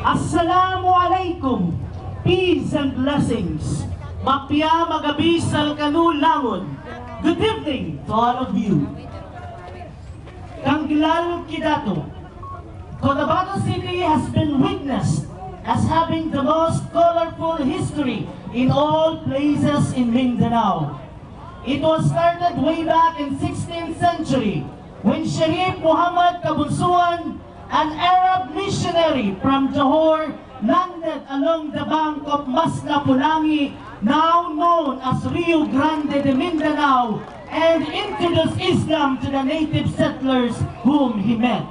Assalamualaikum, peace and blessings. Mapya magabisal kanulangon. Good evening to all of you. Kanglal Kidato, Cotabato City has been witnessed as having the most colorful history in all places in Mindanao. It was started way back in 16th century when Sharif Muhammad Kabunsuan, an Arab missionary from Johor, landed along the bank of Masnapulangi, now known as Rio Grande de Mindanao, and introduced Islam to the native settlers whom he met.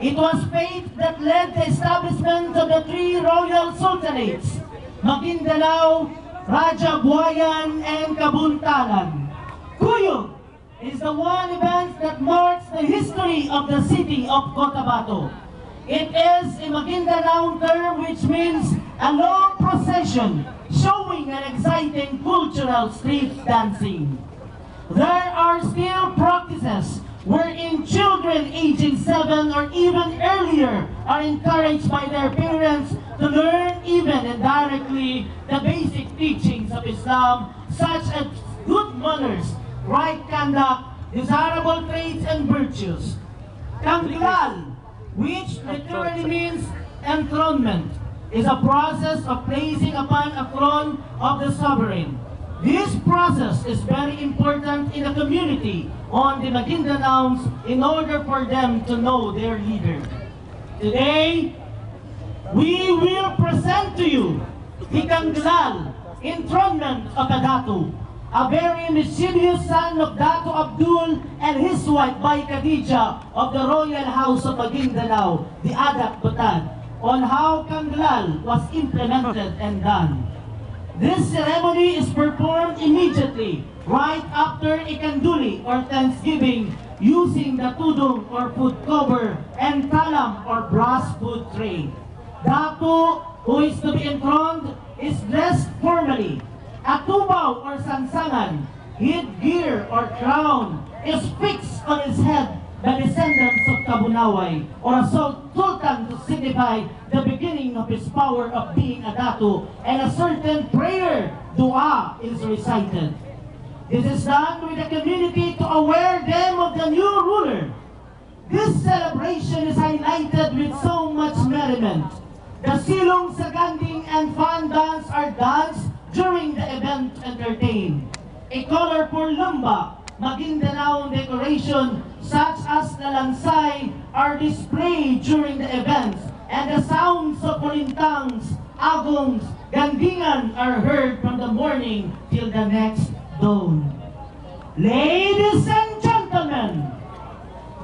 It was faith that led the establishment of the three royal sultanates, Maguindanao, Raja Buayan, and Kabuntalan. Kuyog is the one event that marks the history of the city of Cotabato. It is a Maguindanao term which means a long procession showing an exciting cultural street dancing. There are still practices wherein children aging 7 or even earlier are encouraged by their parents to learn even indirectly the basic teachings of Islam, such as good manners, right conduct, desirable traits and virtues. Kanglal, which literally means enthronement, is a process of placing upon a throne of the sovereign. This process is very important in the community on the Maguindanaos in order for them to know their leader. Today, we will present to you the Kanglal, enthronement of the Datu, a very mischievous son of Datu Abdul and his wife Bai Khadija of the Royal House of Maguindanao, the Adak Batan, on how Kanglal was implemented and done. This ceremony is performed immediately, right after Ikanduli or Thanksgiving, using the tudong or food cover and talam or brass food tray. Datu, who is to be enthroned, is dressed formally. A tubaw or sansangan, headgear or crown, is fixed on his head by descendants of Kabunaway, or a sultan to signify the beginning of his power of being a datu, and a certain prayer, dua, is recited. This is done with the community to aware them of the new ruler. This celebration is highlighted with so much merriment. The silong, saganding, and fan dance are danced during the event entertained. A colorful lumba, Maguindanao decoration such as the lansay are displayed during the events, and the sounds of kulintangs, agongs, gandingan are heard from the morning till the next dawn. Ladies and gentlemen,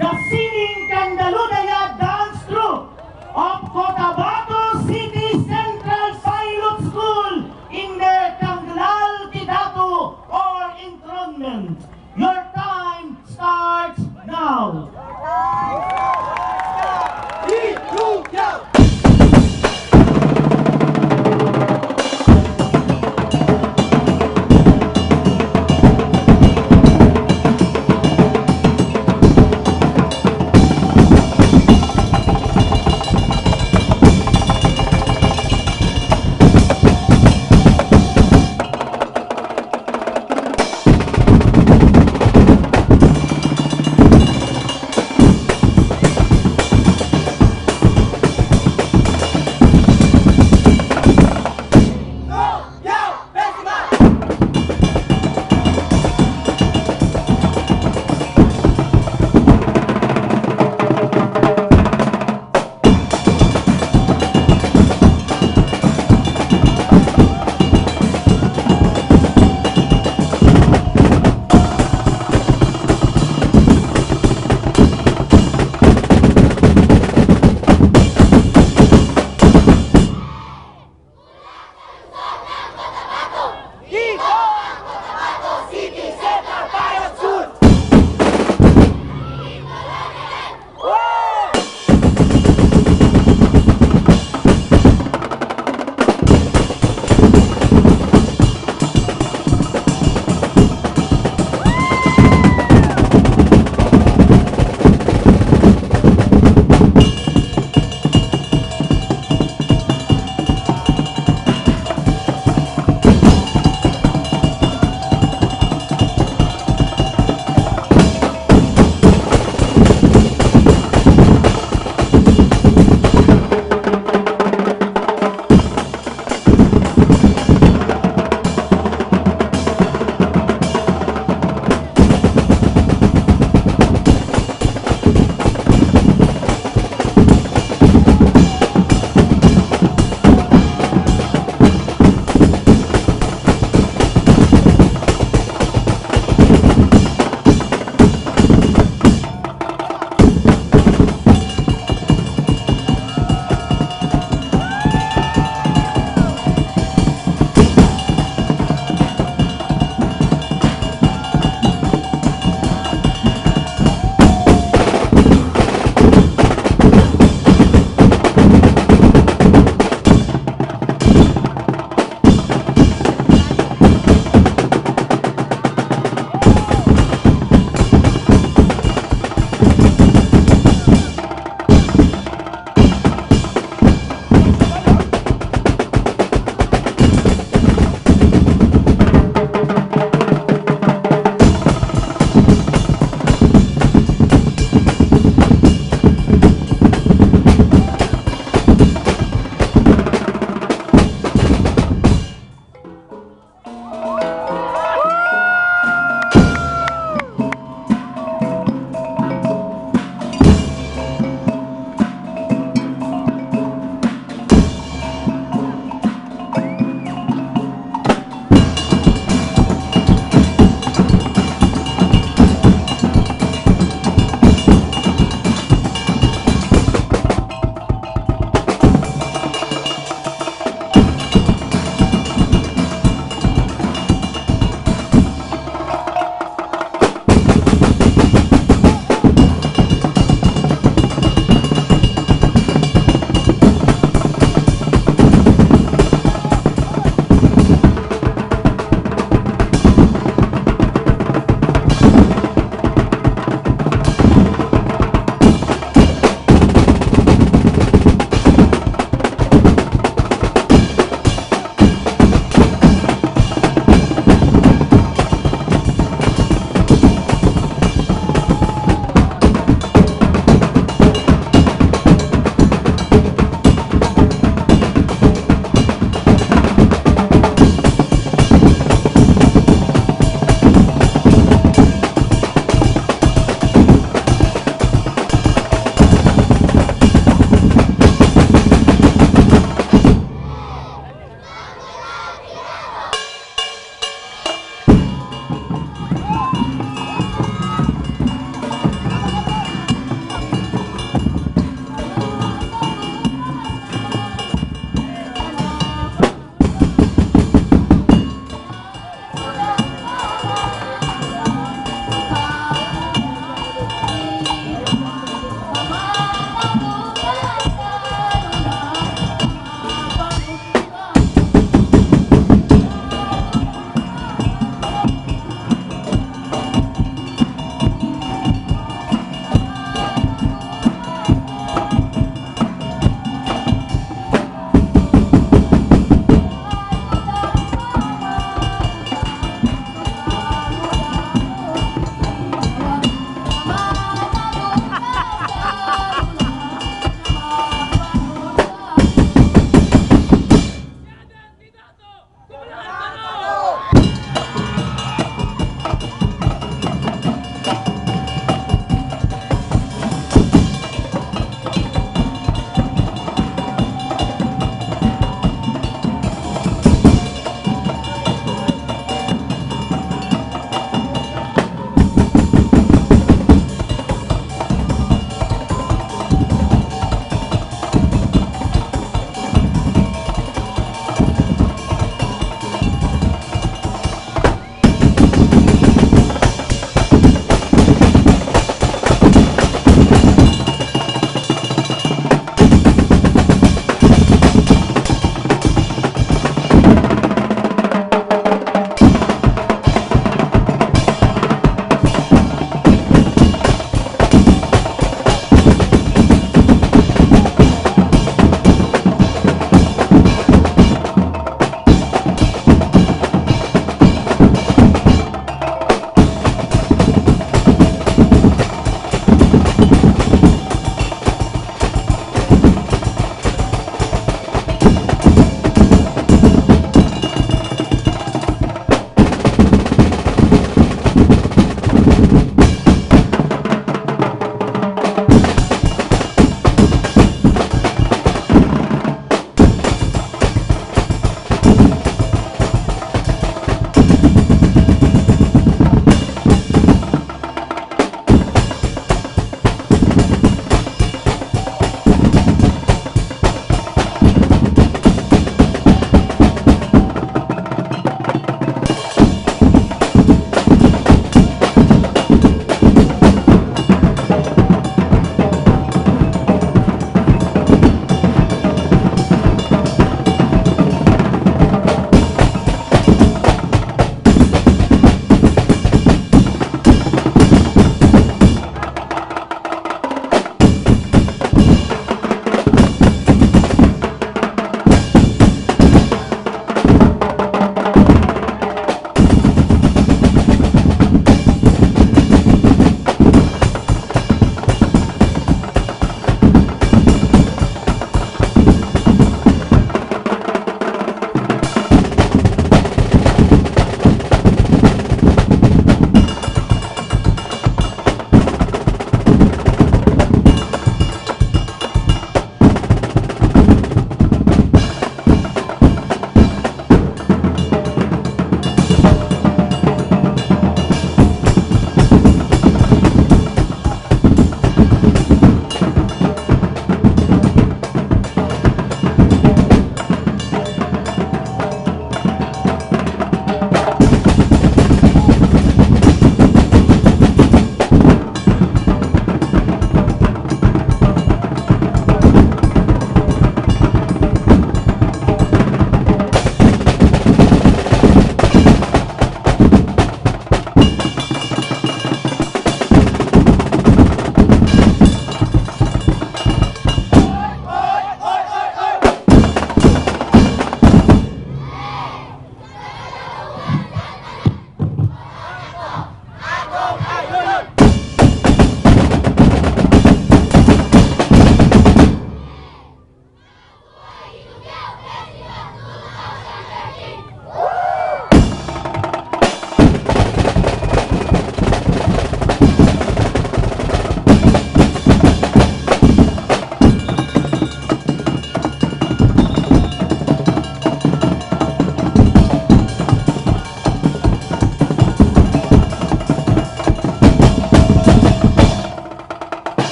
the singing Kandaludaya dance troupe of Cotabato City Central Pilot School in their Kanglal Kidato or enthronement. Your time starts now.